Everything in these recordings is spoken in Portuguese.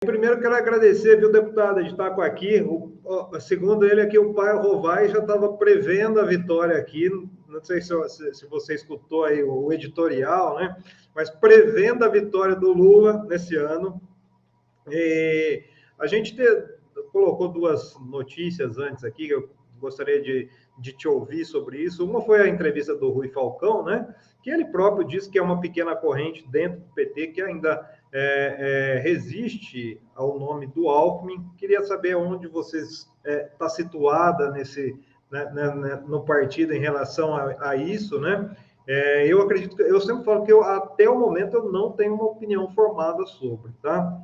Primeiro, quero agradecer, viu, deputado, de estar aqui. Segundo ele aqui, o pai Rovai já estava prevendo a vitória aqui. Não sei se você escutou aí o editorial, né? Mas prevendo a vitória do Lula nesse ano. E a gente colocou duas notícias antes aqui, que eu gostaria de te ouvir sobre isso. Uma foi a entrevista do Rui Falcão, né? Que ele próprio disse que é uma pequena corrente dentro do PT que ainda resiste ao nome do Alckmin. Queria saber onde você está situada no partido em relação a isso, né? Eu acredito, eu sempre falo que até o momento eu não tenho uma opinião formada sobre, tá?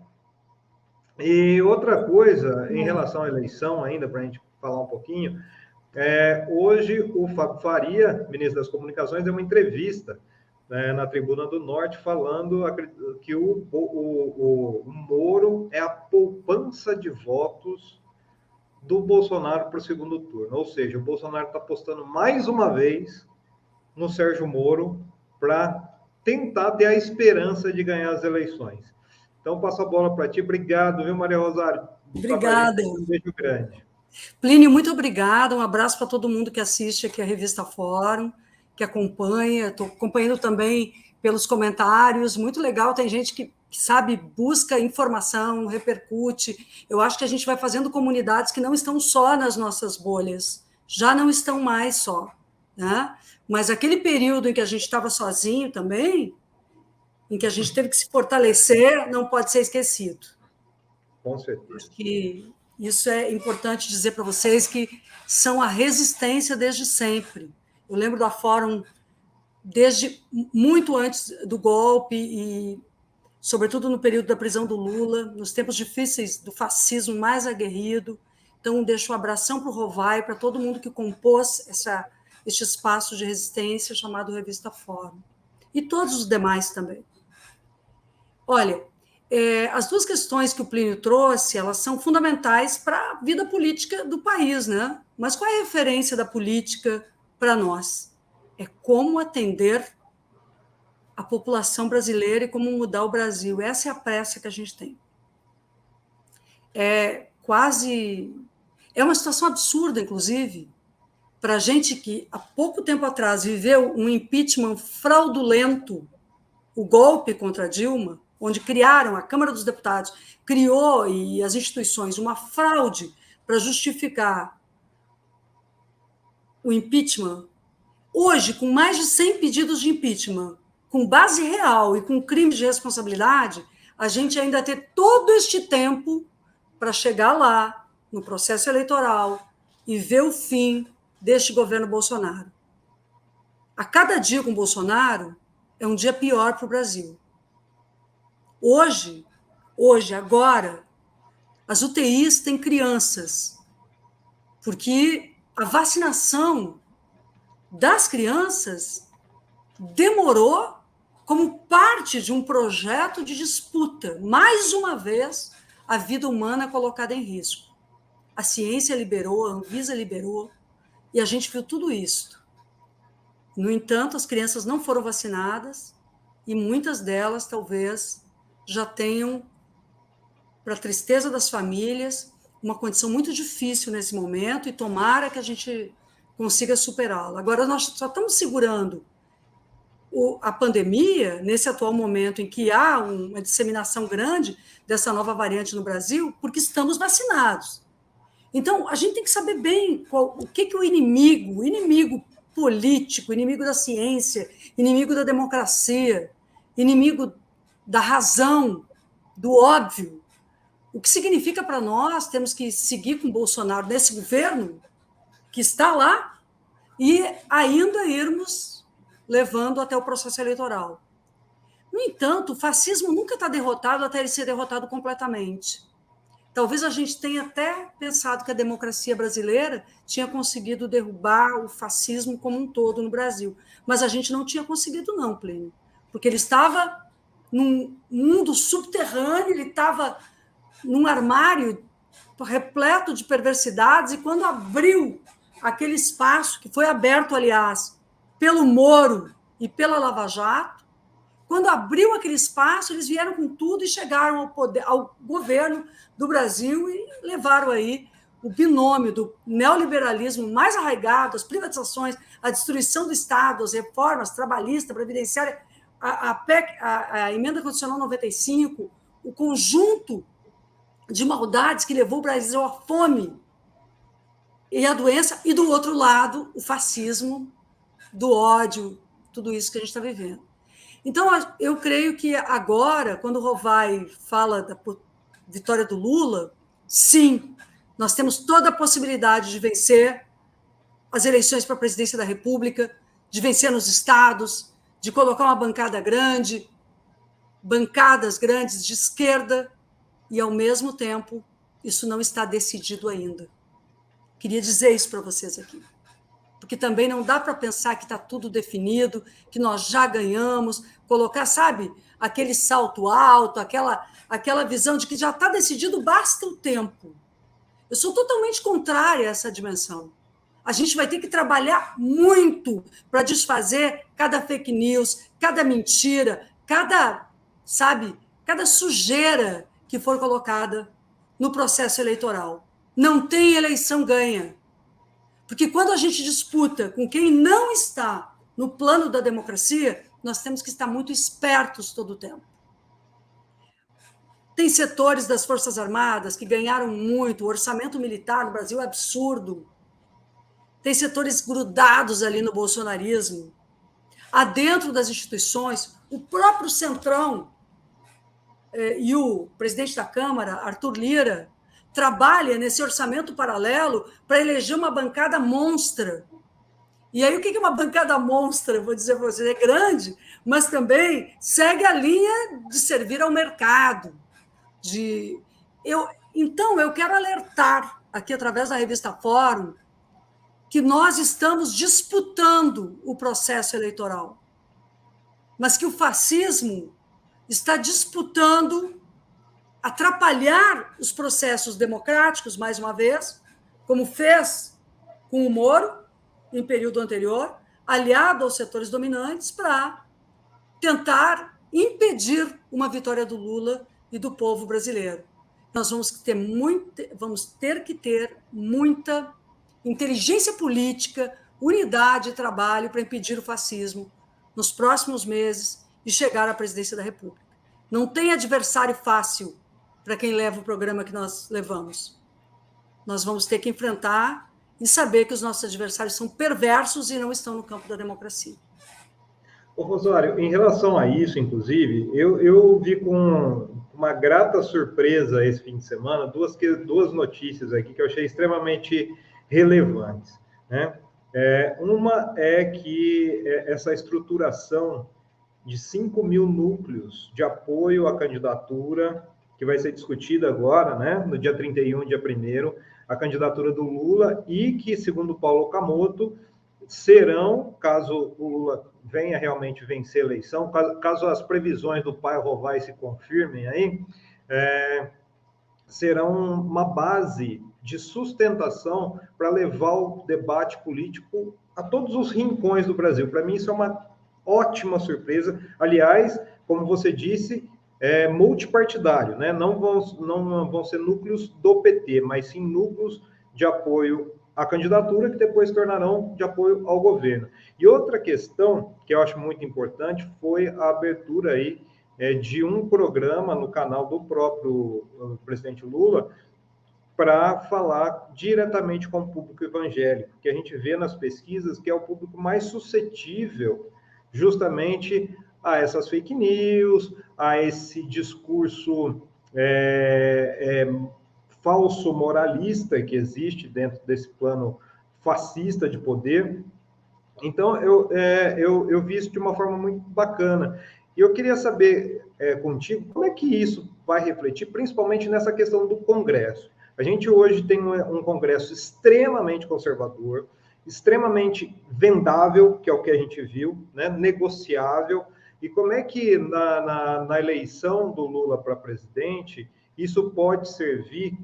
E outra coisa, em relação à eleição ainda, para a gente falar um pouquinho, hoje o Fábio Faria, ministro das Comunicações, deu uma entrevista na Tribuna do Norte falando que o Moro é a poupança de votos do Bolsonaro para o segundo turno. Ou seja, o Bolsonaro está apostando mais uma vez no Sérgio Moro para tentar ter a esperança de ganhar as eleições. Então, passo a bola para ti. Obrigado, viu, Maria Rosário? Obrigada. Um beijo grande. Plínio, muito obrigada. Um abraço para todo mundo que assiste aqui a Revista Fórum, que acompanha. Estou acompanhando também pelos comentários. Muito legal. Tem gente que sabe, busca informação, repercute. Eu acho que a gente vai fazendo comunidades que não estão só nas nossas bolhas. Já não estão mais só, né? Mas aquele período em que a gente estava sozinho também, em que a gente teve que se fortalecer, não pode ser esquecido. Com certeza. Acho que isso é importante dizer para vocês, que são a resistência desde sempre. Eu lembro da Fórum desde muito antes do golpe e, sobretudo, no período da prisão do Lula, nos tempos difíceis do fascismo mais aguerrido. Então, deixo um abração para o Rovai, para todo mundo que compôs este espaço de resistência chamado Revista Fórum. E todos os demais também. Olha, as duas questões que o Plínio trouxe, elas são fundamentais para a vida política do país, né? Mas qual é a referência da política para nós? É como atender a população brasileira e como mudar o Brasil. Essa é a pressa que a gente tem. É uma situação absurda, inclusive, para a gente que, há pouco tempo atrás, viveu um impeachment fraudulento, o golpe contra Dilma, onde criaram, a Câmara dos Deputados criou, e as instituições, uma fraude para justificar o impeachment. Hoje, com mais de 100 pedidos de impeachment, com base real e com crimes de responsabilidade, a gente ainda ter todo este tempo para chegar lá, no processo eleitoral, e ver o fim deste governo Bolsonaro. A cada dia com Bolsonaro é um dia pior para o Brasil. Hoje, agora, as UTIs têm crianças, porque a vacinação das crianças demorou como parte de um projeto de disputa. Mais uma vez, a vida humana é colocada em risco. A ciência liberou, a Anvisa liberou, e a gente viu tudo isso. No entanto, as crianças não foram vacinadas, e muitas delas, talvez, já tenham, para a tristeza das famílias, uma condição muito difícil nesse momento, e tomara que a gente consiga superá-la. Agora, nós só estamos segurando a pandemia, nesse atual momento em que há uma disseminação grande dessa nova variante no Brasil, porque estamos vacinados. Então, a gente tem que saber bem o que o inimigo político, inimigo da ciência, inimigo da democracia, inimigo da razão, do óbvio. O que significa para nós, temos que seguir com Bolsonaro nesse governo, que está lá, e ainda irmos levando até o processo eleitoral. No entanto, o fascismo nunca está derrotado até ele ser derrotado completamente. Talvez a gente tenha até pensado que a democracia brasileira tinha conseguido derrubar o fascismo como um todo no Brasil, mas a gente não tinha conseguido não, Plínio, porque ele estava num mundo subterrâneo, ele estava num armário repleto de perversidades, e quando abriu aquele espaço, que foi aberto, aliás, pelo Moro e pela Lava Jato, quando abriu aquele espaço, eles vieram com tudo e chegaram ao poder, ao governo do Brasil e levaram aí o binômio do neoliberalismo mais arraigado, as privatizações, a destruição do Estado, as reformas trabalhistas, previdenciárias, a emenda constitucional 95, o conjunto de maldades que levou o Brasil à fome e à doença, e do outro lado, o fascismo, do ódio, tudo isso que a gente está vivendo. Então, eu creio que agora, quando o Rovai fala da vitória do Lula, sim, nós temos toda a possibilidade de vencer as eleições para a presidência da República, de vencer nos estados, de colocar uma bancada grande, bancadas grandes de esquerda, e, ao mesmo tempo, isso não está decidido ainda. Queria dizer isso para vocês aqui. Porque também não dá para pensar que está tudo definido, que nós já ganhamos, colocar, sabe, aquele salto alto, aquela visão de que já está decidido, basta o tempo. Eu sou totalmente contrária a essa dimensão. A gente vai ter que trabalhar muito para desfazer cada fake news, cada mentira, cada sujeira que for colocada no processo eleitoral. Não tem eleição ganha. Porque quando a gente disputa com quem não está no plano da democracia, nós temos que estar muito espertos todo o tempo. Tem setores das Forças Armadas que ganharam muito, o orçamento militar no Brasil é absurdo. Tem setores grudados ali no bolsonarismo. Há dentro das instituições, o próprio Centrão e o presidente da Câmara, Arthur Lira, trabalha nesse orçamento paralelo para eleger uma bancada monstra. E aí, o que é uma bancada monstra? Vou dizer para vocês, é grande, mas também segue a linha de servir ao mercado. Então, eu quero alertar aqui, através da revista Fórum, que nós estamos disputando o processo eleitoral, mas que o fascismo está disputando atrapalhar os processos democráticos, mais uma vez, como fez com o Moro, em período anterior, aliado aos setores dominantes, para tentar impedir uma vitória do Lula e do povo brasileiro. Nós vamos ter que ter muita inteligência política, unidade e trabalho para impedir o fascismo nos próximos meses e chegar à presidência da República. Não tem adversário fácil para quem leva o programa que nós levamos. Nós vamos ter que enfrentar e saber que os nossos adversários são perversos e não estão no campo da democracia. Ô, Rosário, em relação a isso, inclusive, eu vi com uma grata surpresa esse fim de semana duas notícias aqui que eu achei extremamente relevantes, né? Uma é que essa estruturação de 5 mil núcleos de apoio à candidatura, que vai ser discutida agora, né, no dia 31, dia 1º, a candidatura do Lula, e que, segundo Paulo Okamoto, serão, caso o Lula venha realmente vencer a eleição, caso as previsões do pai Rovai se confirmem aí, serão uma base de sustentação para levar o debate político a todos os rincões do Brasil. Para mim, isso é uma ótima surpresa. Aliás, como você disse, multipartidário, né? Não vão ser núcleos do PT, mas sim núcleos de apoio à candidatura, que depois se tornarão de apoio ao governo. E outra questão que eu acho muito importante foi a abertura aí de um programa no canal do próprio presidente Lula para falar diretamente com o público evangélico, que a gente vê nas pesquisas que é o público mais suscetível justamente a essas fake news, a esse discurso falso moralista que existe dentro desse plano fascista de poder. Então, eu vi isso de uma forma muito bacana. E eu queria saber contigo como é que isso vai refletir, principalmente nessa questão do Congresso. A gente hoje tem um Congresso extremamente conservador, extremamente vendável, que é o que a gente viu, né? Negociável. E como é que na eleição do Lula para presidente, isso pode servir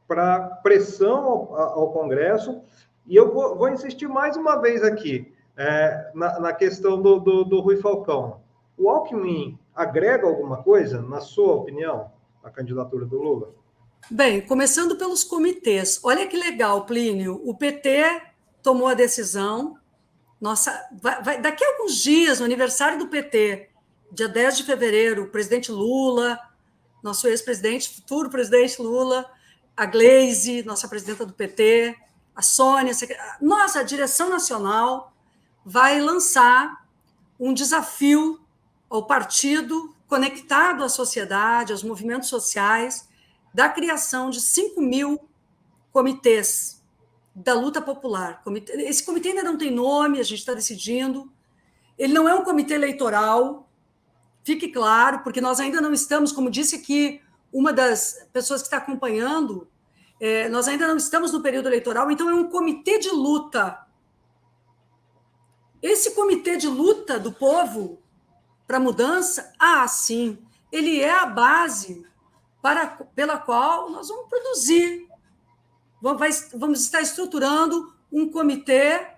para pressão ao Congresso? E eu vou insistir mais uma vez aqui, na questão do Rui Falcão. o Alckmin agrega alguma coisa, na sua opinião, à candidatura do Lula? Bem, começando pelos comitês. Olha que legal, Plínio. O PT tomou a decisão. Nossa, daqui a alguns dias, no aniversário do PT, dia 10 de fevereiro, o presidente Lula, nosso ex-presidente, futuro presidente Lula, a Gleisi, nossa presidenta do PT, a Sônia, nossa, a direção nacional vai lançar um desafio ao partido conectado à sociedade, aos movimentos sociais, da criação de 5.000 comitês da luta popular. Esse comitê ainda não tem nome, a gente está decidindo. Ele não é um comitê eleitoral, fique claro, porque nós ainda não estamos, como disse aqui uma das pessoas que está acompanhando, nós ainda não estamos no período eleitoral, então é um comitê de luta. Esse comitê de luta do povo para a mudança, sim, ele é a base pela qual nós vamos produzir. Vamos estar estruturando um comitê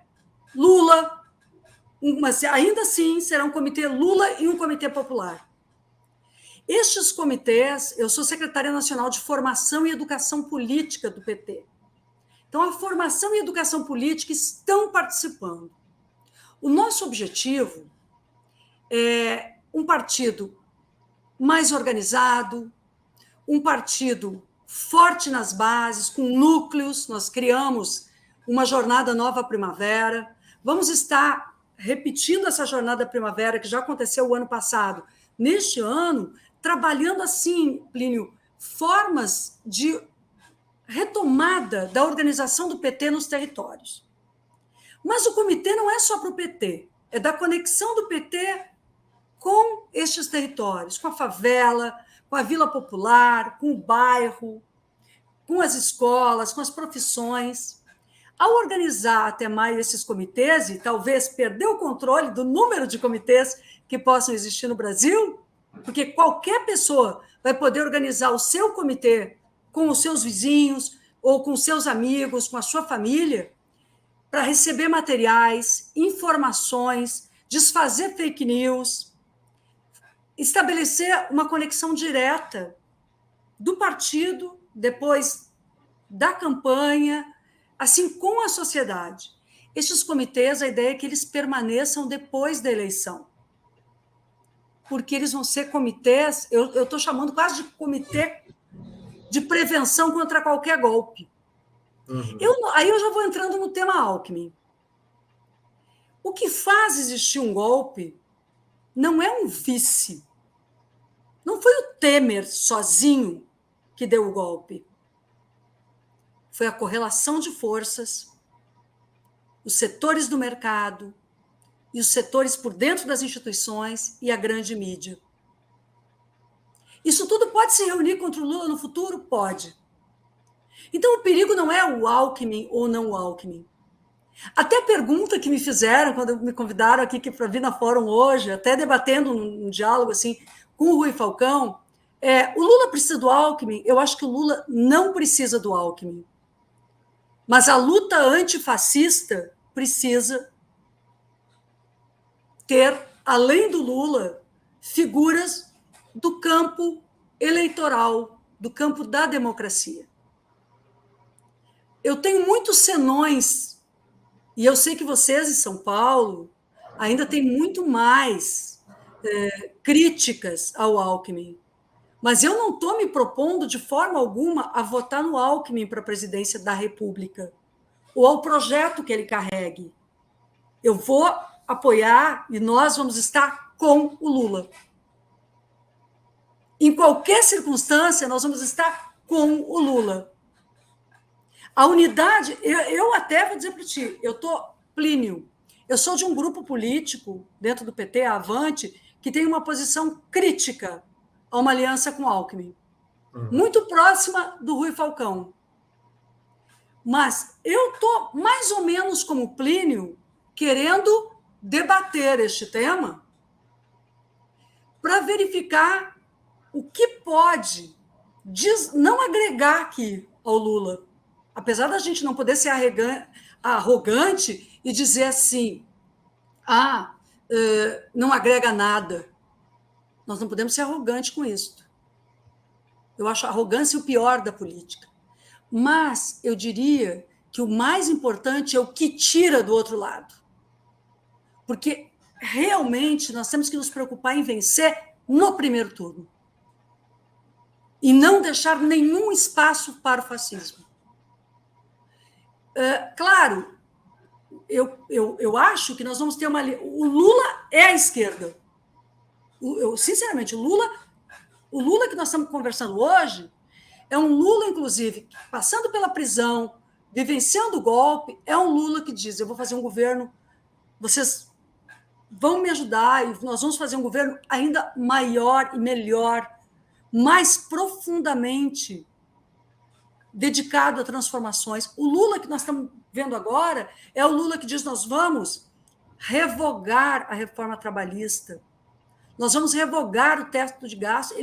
Lula, mas ainda assim será um comitê Lula e um comitê popular. Estes comitês, eu sou secretária nacional de Formação e Educação Política do PT. Então, a formação e a educação política estão participando. O nosso objetivo é um partido mais organizado, um partido forte nas bases, com núcleos. Nós criamos uma jornada Nova Primavera. Vamos estar repetindo essa jornada Primavera, que já aconteceu o ano passado, neste ano, trabalhando assim, Plínio, formas de retomada da organização do PT nos territórios. Mas o comitê não é só para o PT, é da conexão do PT com estes territórios, com a favela, com a vila popular, com o bairro, com as escolas, com as profissões. Ao organizar até maio esses comitês, e talvez perder o controle do número de comitês que possam existir no Brasil, porque qualquer pessoa vai poder organizar o seu comitê com os seus vizinhos, ou com seus amigos, com a sua família, para receber materiais, informações, desfazer fake news, estabelecer uma conexão direta do partido, depois da campanha, assim, com a sociedade. Estes comitês, a ideia é que eles permaneçam depois da eleição, porque eles vão ser comitês, eu estou chamando quase de comitê de prevenção contra qualquer golpe. Uhum. Aí eu já vou entrando no tema Alckmin. O que faz existir um golpe não é um vice. Não foi o Temer sozinho que deu o golpe. Foi a correlação de forças, os setores do mercado e os setores por dentro das instituições e a grande mídia. Isso tudo pode se reunir contra o Lula no futuro? Pode. Então, o perigo não é o Alckmin ou não o Alckmin. Até a pergunta que me fizeram quando me convidaram aqui para vir na Fórum hoje, até debatendo um diálogo assim com o Rui Falcão, o Lula precisa do Alckmin? Eu acho que o Lula não precisa do Alckmin. Mas a luta antifascista precisa ter, além do Lula, figuras do campo eleitoral, do campo da democracia. Eu tenho muitos senões, e eu sei que vocês em São Paulo ainda têm muito mais críticas ao Alckmin, mas eu não estou me propondo de forma alguma a votar no Alckmin para a presidência da República, ou ao projeto que ele carregue. Eu vou apoiar e nós vamos estar com o Lula. Em qualquer circunstância, nós vamos estar com o Lula. A unidade, eu até vou dizer para ti, Plínio, eu sou de um grupo político dentro do PT, a Avante, que tem uma posição crítica a uma aliança com Alckmin, muito próxima do Rui Falcão. Mas eu estou mais ou menos como Plínio, querendo debater este tema para verificar o que pode não agregar aqui ao Lula. Apesar da gente não poder ser arrogante e dizer assim, não agrega nada. Nós não podemos ser arrogantes com isso. Eu acho a arrogância o pior da política. Mas eu diria que o mais importante é o que tira do outro lado. Porque realmente nós temos que nos preocupar em vencer no primeiro turno. E não deixar nenhum espaço para o fascismo. Claro, eu acho que nós vamos ter uma... O Lula é a esquerda. Sinceramente, o Lula que nós estamos conversando hoje é um Lula, inclusive, passando pela prisão, vivenciando o golpe, é um Lula que diz, eu vou fazer um governo, vocês vão me ajudar e nós vamos fazer um governo ainda maior e melhor, mais profundamente dedicado a transformações. O Lula que nós estamos vendo agora é o Lula que diz, nós vamos revogar a reforma trabalhista, nós vamos revogar o teto de gastos.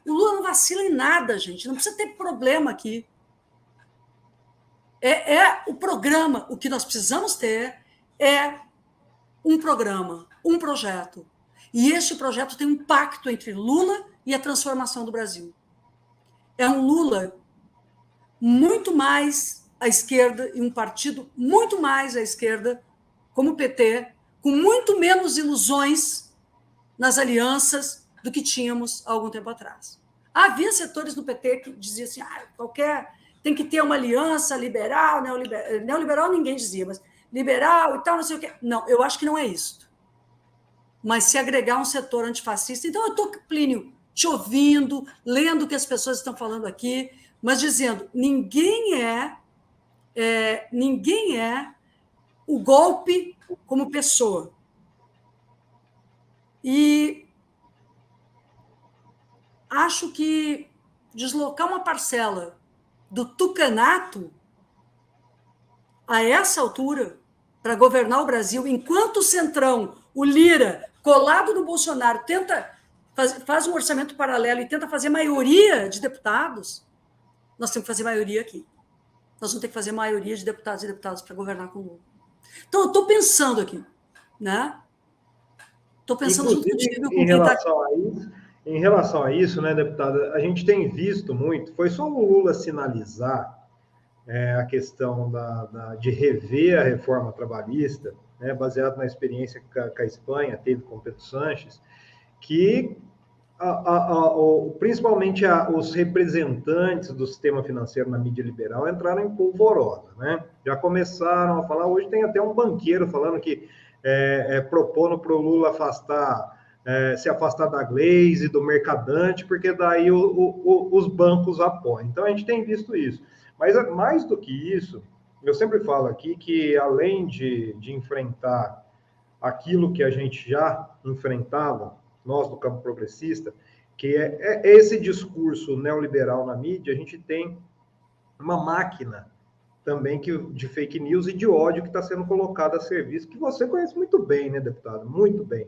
O Lula não vacila em nada, gente. Não precisa ter problema aqui. É o programa. O que nós precisamos ter é um programa, um projeto. E este projeto tem um pacto entre Lula e a transformação do Brasil. É um Lula muito mais à esquerda e um partido muito mais à esquerda, como o PT, com muito menos ilusões nas alianças do que tínhamos há algum tempo atrás. Havia setores no PT que diziam assim, tem que ter uma aliança liberal, neoliberal ninguém dizia, mas liberal e tal, não sei o quê. Não, eu acho que não é isso. Mas se agregar um setor antifascista... Então, eu estou, Plínio, te ouvindo, lendo o que as pessoas estão falando aqui, mas dizendo, ninguém é o golpe como pessoa. E acho que deslocar uma parcela do tucanato a essa altura para governar o Brasil, enquanto o Centrão, o Lira, colado no Bolsonaro, faz um orçamento paralelo e tenta fazer maioria de deputados, nós temos que fazer maioria aqui. Nós vamos ter que fazer maioria de deputados e deputadas para governar com o Lula. Então, eu estou pensando aqui, né? Estou pensando junto contigo com quem está aqui. Em relação a isso, né, deputada, a gente tem visto muito, foi só o Lula sinalizar a questão de rever a reforma trabalhista, né, baseado na experiência que a Espanha teve com Pedro Sánchez, que principalmente os representantes do sistema financeiro na mídia liberal entraram em polvorosa, né? Já começaram a falar, hoje tem até um banqueiro falando que propondo para o Lula se afastar da Glaze, do Mercadante, porque daí os bancos apoiam. Então, a gente tem visto isso. Mas, mais do que isso, eu sempre falo aqui que, além de enfrentar aquilo que a gente já enfrentava, nós do campo progressista, que é esse discurso neoliberal na mídia, a gente tem uma máquina também de fake news e de ódio que está sendo colocada a serviço, que você conhece muito bem, né, deputado? Muito bem.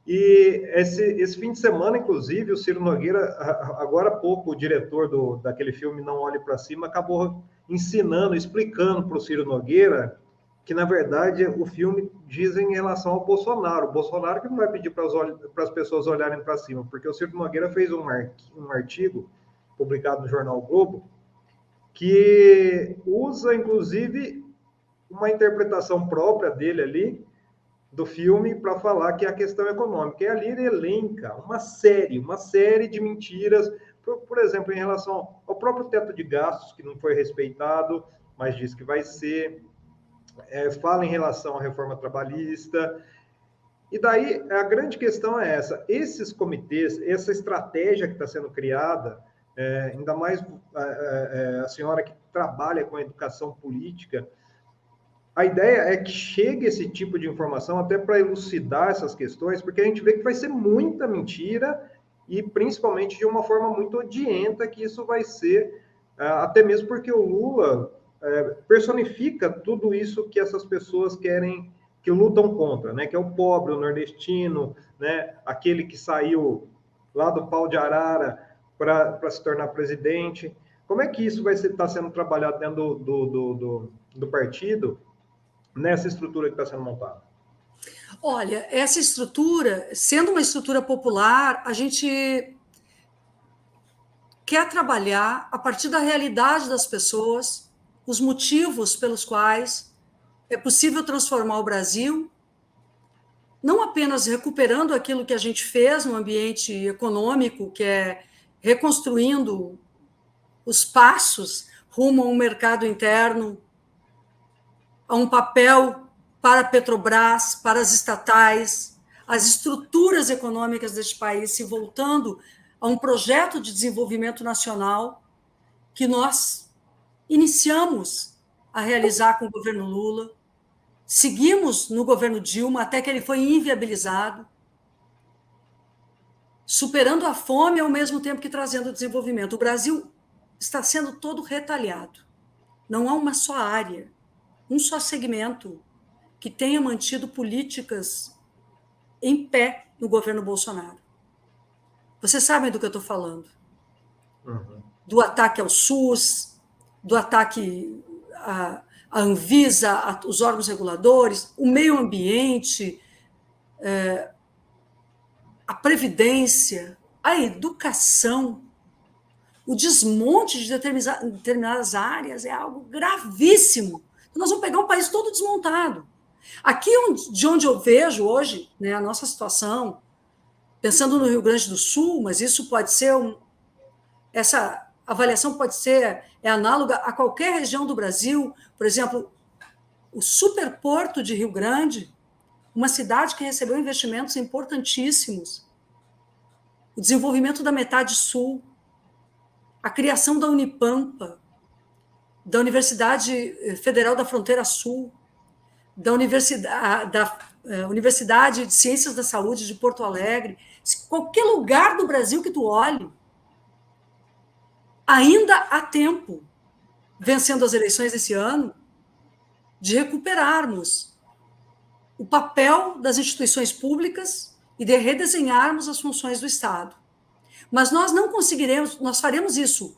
E esse fim de semana, inclusive, o Ciro Nogueira, agora há pouco, o diretor daquele filme Não Olhe para Cima, acabou explicando para o Ciro Nogueira que, na verdade, o filme diz em relação ao Bolsonaro. O Bolsonaro que não vai pedir para as pessoas olharem para cima, porque o Ciro Nogueira fez um artigo publicado no jornal o Globo, que usa, inclusive, uma interpretação própria dele ali, do filme, para falar que é a questão econômica. E ali ele elenca uma série de mentiras, por exemplo, em relação ao próprio teto de gastos, que não foi respeitado, mas diz que vai ser, fala em relação à reforma trabalhista. E daí, a grande questão é essa, esses comitês, essa estratégia que está sendo criada, ainda mais a senhora que trabalha com a educação política, a ideia é que chegue esse tipo de informação até para elucidar essas questões, porque a gente vê que vai ser muita mentira e principalmente de uma forma muito odienta que isso vai ser, até mesmo porque o Lula personifica tudo isso que essas pessoas querem, que lutam contra, né? Que é o pobre, o nordestino, né? Aquele que saiu lá do pau de arara para se tornar presidente. Como é que isso vai estar sendo trabalhado dentro do partido, nessa estrutura que está sendo montada? Olha, essa estrutura, sendo uma estrutura popular, a gente quer trabalhar a partir da realidade das pessoas, os motivos pelos quais é possível transformar o Brasil, não apenas recuperando aquilo que a gente fez no ambiente econômico, que é reconstruindo os passos rumo a um mercado interno, a um papel para a Petrobras, para as estatais, as estruturas econômicas deste país se voltando a um projeto de desenvolvimento nacional que nós iniciamos a realizar com o governo Lula, seguimos no governo Dilma até que ele foi inviabilizado, superando a fome ao mesmo tempo que trazendo desenvolvimento. O Brasil está sendo todo retalhado. Não há uma só área, um só segmento que tenha mantido políticas em pé no governo Bolsonaro. Vocês sabem do que eu estou falando. Uhum. Do ataque ao SUS, do ataque à Anvisa, os órgãos reguladores, o meio ambiente, a previdência, a educação, o desmonte de determinadas áreas é algo gravíssimo. Nós vamos pegar um país todo desmontado. Aqui de onde eu vejo hoje, né, a nossa situação, pensando no Rio Grande do Sul, mas isso pode ser essa avaliação pode ser análoga a qualquer região do Brasil. Por exemplo, o superporto de Rio Grande, uma cidade que recebeu investimentos importantíssimos, o desenvolvimento da metade sul, a criação da Unipampa, da Universidade Federal da Fronteira Sul, da Universidade de Ciências da Saúde de Porto Alegre, qualquer lugar do Brasil que tu olhe, ainda há tempo, vencendo as eleições desse ano, de recuperarmos o papel das instituições públicas e de redesenharmos as funções do Estado. Mas nós não conseguiremos, nós faremos isso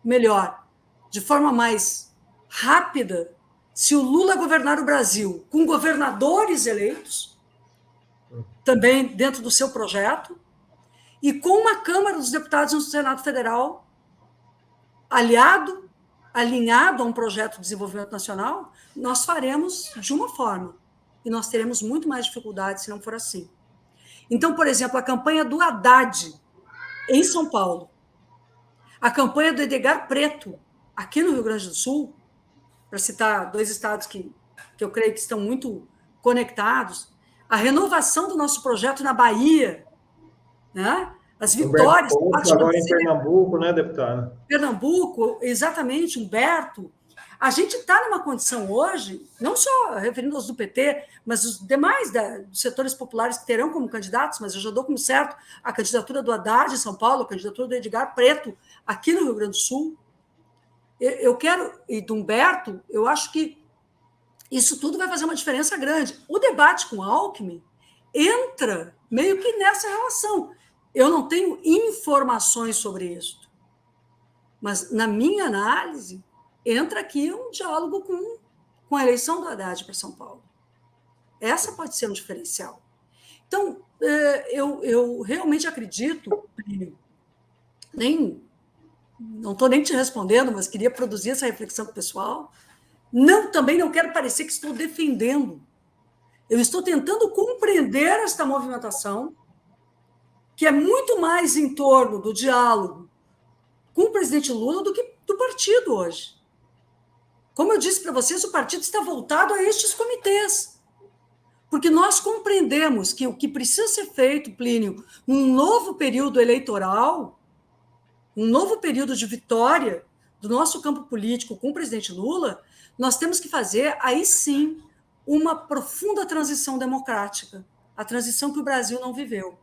melhor, de forma mais rápida, se o Lula governar o Brasil com governadores eleitos, também dentro do seu projeto, e com uma Câmara dos Deputados e um Senado Federal alinhado a um projeto de desenvolvimento nacional, nós faremos de uma forma. E nós teremos muito mais dificuldades se não for assim. Então, por exemplo, a campanha do Haddad, em São Paulo, a campanha do Edgar Preto, aqui no Rio Grande do Sul, para citar dois estados que eu creio que estão muito conectados, a renovação do nosso projeto na Bahia, né? As vitórias. Agora em Pernambuco, né, deputada? Pernambuco, exatamente, Humberto. A gente está numa condição hoje, não só referindo aos do PT, mas os demais dos setores populares que terão como candidatos, mas eu já dou como certo a candidatura do Haddad em São Paulo, a candidatura do Edgar Preto aqui no Rio Grande do Sul. Eu quero, e do Humberto, eu acho que isso tudo vai fazer uma diferença grande. O debate com Alckmin entra meio que nessa relação. Eu não tenho informações sobre isso, mas na minha análise entra aqui um diálogo com a eleição do Haddad para São Paulo. Essa pode ser um diferencial. Então, eu realmente acredito, não estou nem te respondendo, mas queria produzir essa reflexão com o pessoal. Também não quero parecer que estou defendendo. Eu estou tentando compreender esta movimentação, que é muito mais em torno do diálogo com o presidente Lula do que do partido hoje. Como eu disse para vocês, o partido está voltado a estes comitês, porque nós compreendemos que o que precisa ser feito, Plínio, num novo período eleitoral, um novo período de vitória do nosso campo político com o presidente Lula, nós temos que fazer, aí sim, uma profunda transição democrática, a transição que o Brasil não viveu.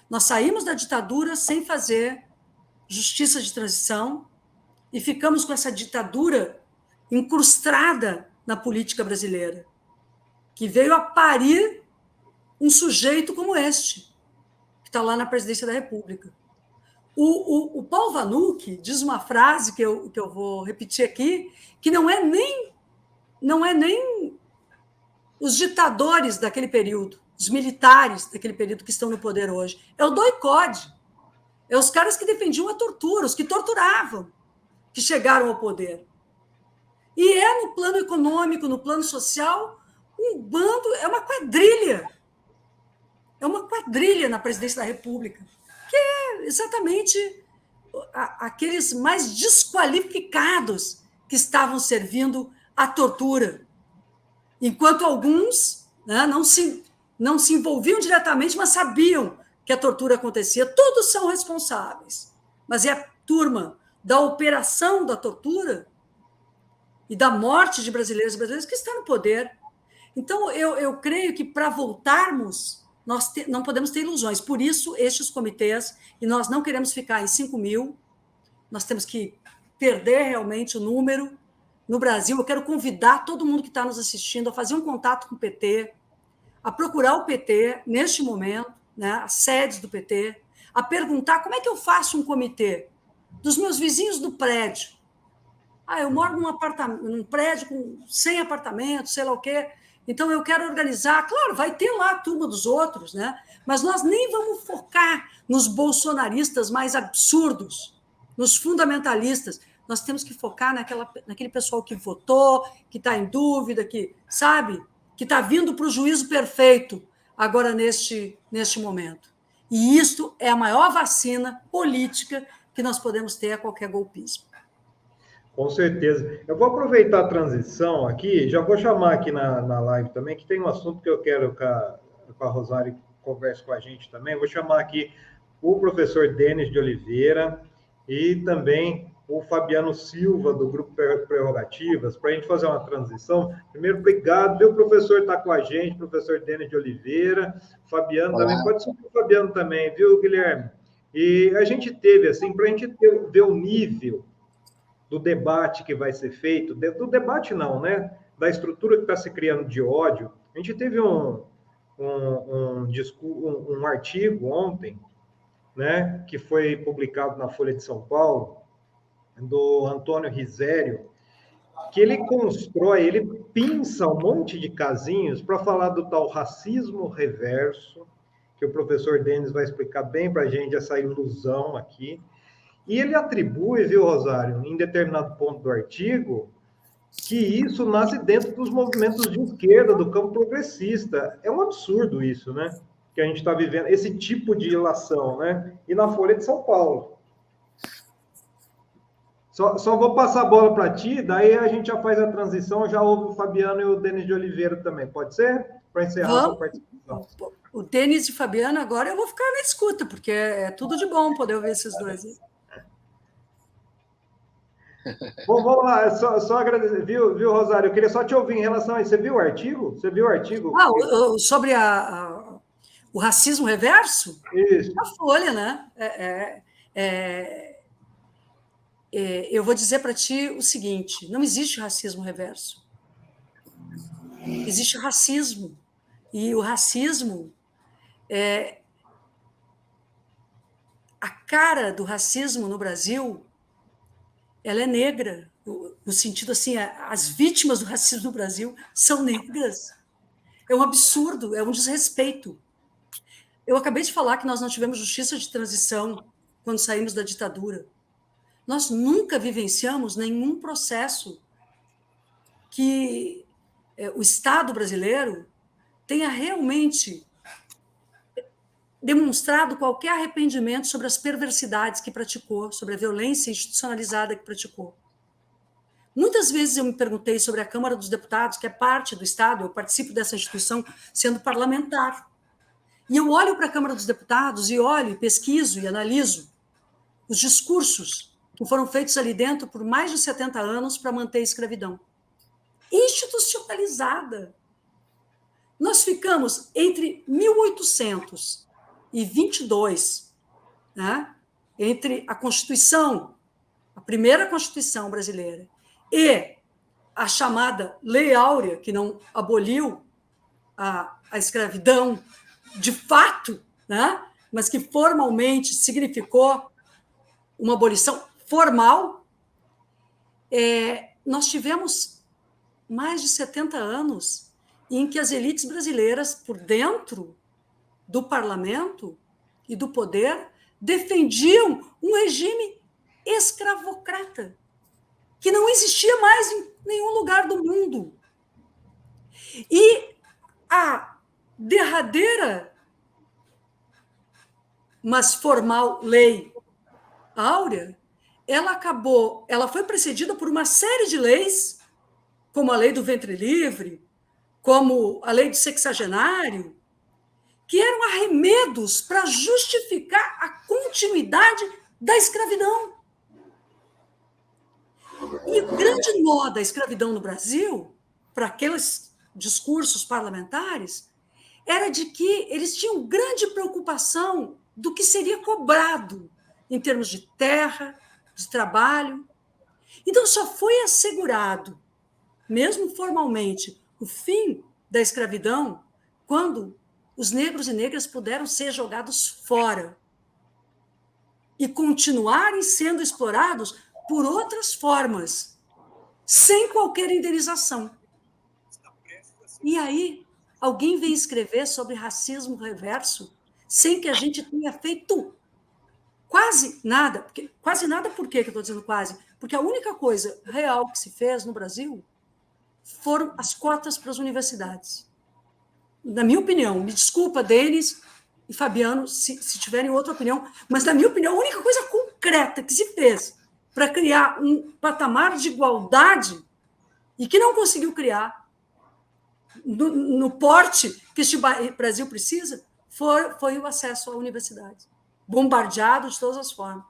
Nós saímos da ditadura sem fazer justiça de transição e ficamos com essa ditadura incrustada na política brasileira, que veio a parir um sujeito como este, que está lá na presidência da República. O Paul Vanucci diz uma frase que eu vou repetir aqui, que não é nem os ditadores daquele período, os militares daquele período que estão no poder hoje. É o doicode. É os caras que defendiam a tortura, os que torturavam, que chegaram ao poder. E é no plano econômico, no plano social, um bando, é uma quadrilha. É uma quadrilha na presidência da República, que é exatamente aqueles mais desqualificados que estavam servindo à tortura. Enquanto alguns, né, não se envolviam diretamente, mas sabiam que a tortura acontecia. Todos são responsáveis. Mas é a turma da operação da tortura e da morte de brasileiros e brasileiras que está no poder. Então, eu creio que, para voltarmos, nós não podemos ter ilusões. Por isso, estes comitês, e nós não queremos ficar em 5 mil, nós temos que perder realmente o número. No Brasil, eu quero convidar todo mundo que está nos assistindo a fazer um contato com o PT, a procurar o PT neste momento, né, as sedes do PT, a perguntar como é que eu faço um comitê dos meus vizinhos do prédio. Eu moro num prédio com 100 apartamentos, sei lá o quê, então eu quero organizar. Claro, vai ter lá a turma dos outros, né? Mas nós nem vamos focar nos bolsonaristas mais absurdos, nos fundamentalistas. Nós temos que focar naquele pessoal que votou, que está em dúvida, que sabe, que está vindo para o juízo perfeito agora neste momento. E isto é a maior vacina política que nós podemos ter a qualquer golpismo. Com certeza. Eu vou aproveitar a transição aqui, já vou chamar aqui na live também, que tem um assunto que eu quero que a Rosário converse com a gente também. Vou chamar aqui o professor Denis de Oliveira e também o Fabiano Silva, do Grupo Prerrogativas, para a gente fazer uma transição. Primeiro, obrigado, viu, professor, está com a gente, professor Denis de Oliveira. Fabiano também, pode ser o Fabiano também, viu, Guilherme? E a gente teve, assim, para a gente ver o nível do debate que vai ser feito, do debate não, né? Da estrutura que está se criando de ódio. A gente teve um artigo ontem, né? Que foi publicado na Folha de São Paulo, do Antônio Risério, que ele constrói, ele pinça um monte de casinhos para falar do tal racismo reverso, que o professor Denis vai explicar bem para a gente essa ilusão aqui. E ele atribui, viu, Rosário, em determinado ponto do artigo, que isso nasce dentro dos movimentos de esquerda, do campo progressista. É um absurdo isso, né? Que a gente está vivendo, esse tipo de ilação, né? E na Folha de São Paulo. Só vou passar a bola para ti, daí a gente já faz a transição, já ouve o Fabiano e o Denis de Oliveira também. Pode ser? Para encerrar a sua participação. O Denis e o Fabiano, agora eu vou ficar na escuta, porque é tudo de bom poder ouvir esses dois. Bom, vamos lá, só agradecer, viu, Rosário? Eu queria só te ouvir em relação a isso. Você viu o artigo? Sobre o racismo reverso? Isso. Na Folha, né? Eu vou dizer para ti o seguinte: não existe racismo reverso. Existe racismo. E o racismo a cara do racismo no Brasil, ela é negra, no sentido assim, as vítimas do racismo no Brasil são negras. É um absurdo, é um desrespeito. Eu acabei de falar que nós não tivemos justiça de transição quando saímos da ditadura. Nós nunca vivenciamos nenhum processo que o Estado brasileiro tenha realmente demonstrado qualquer arrependimento sobre as perversidades que praticou, sobre a violência institucionalizada que praticou. Muitas vezes eu me perguntei sobre a Câmara dos Deputados, que é parte do Estado, eu participo dessa instituição sendo parlamentar. E eu olho para a Câmara dos Deputados e olho, pesquiso e analiso os discursos que foram feitos ali dentro por mais de 70 anos para manter a escravidão institucionalizada. Nós ficamos entre 1822, né, entre a Constituição, a primeira Constituição brasileira, e a chamada Lei Áurea, que não aboliu a escravidão de fato, né, mas que formalmente significou uma abolição formal, nós tivemos mais de 70 anos em que as elites brasileiras, por dentro do parlamento e do poder, defendiam um regime escravocrata, que não existia mais em nenhum lugar do mundo. E a derradeira, mas formal lei Áurea, ela foi precedida por uma série de leis, como a lei do ventre livre, como a lei do sexagenário, que eram arremedos para justificar a continuidade da escravidão. E o grande nó da escravidão no Brasil, para aqueles discursos parlamentares, era de que eles tinham grande preocupação do que seria cobrado em termos de terra, de trabalho. Então, só foi assegurado, mesmo formalmente, o fim da escravidão quando os negros e negras puderam ser jogados fora e continuarem sendo explorados por outras formas, sem qualquer indenização. E aí, alguém vem escrever sobre racismo reverso sem que a gente tenha feito quase nada. Por que eu estou dizendo quase? Porque a única coisa real que se fez no Brasil foram as cotas para as universidades. Na minha opinião, me desculpa, Denis e Fabiano, se tiverem outra opinião, mas, na minha opinião, a única coisa concreta que se fez para criar um patamar de igualdade e que não conseguiu criar no porte que este Brasil precisa foi o acesso à universidade, bombardeado de todas as formas.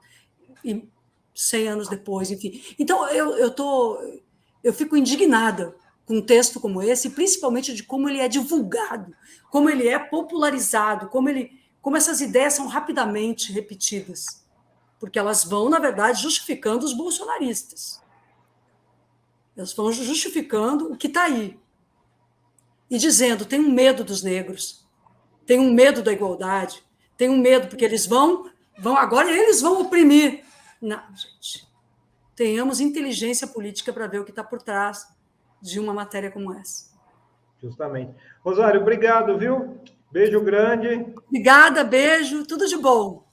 E 100 anos depois, enfim. Então, eu fico indignada com um texto como esse, principalmente de como ele é divulgado, como ele é popularizado, como essas ideias são rapidamente repetidas, porque elas vão, na verdade, justificando os bolsonaristas. Elas vão justificando o que está aí. E dizendo, tem um medo dos negros, tem um medo da igualdade, tem um medo porque eles agora eles vão oprimir. Não, gente. Tenhamos inteligência política para ver o que está por trás de uma matéria como essa. Justamente. Rosário, obrigado, viu? Beijo grande. Obrigada, beijo, tudo de bom.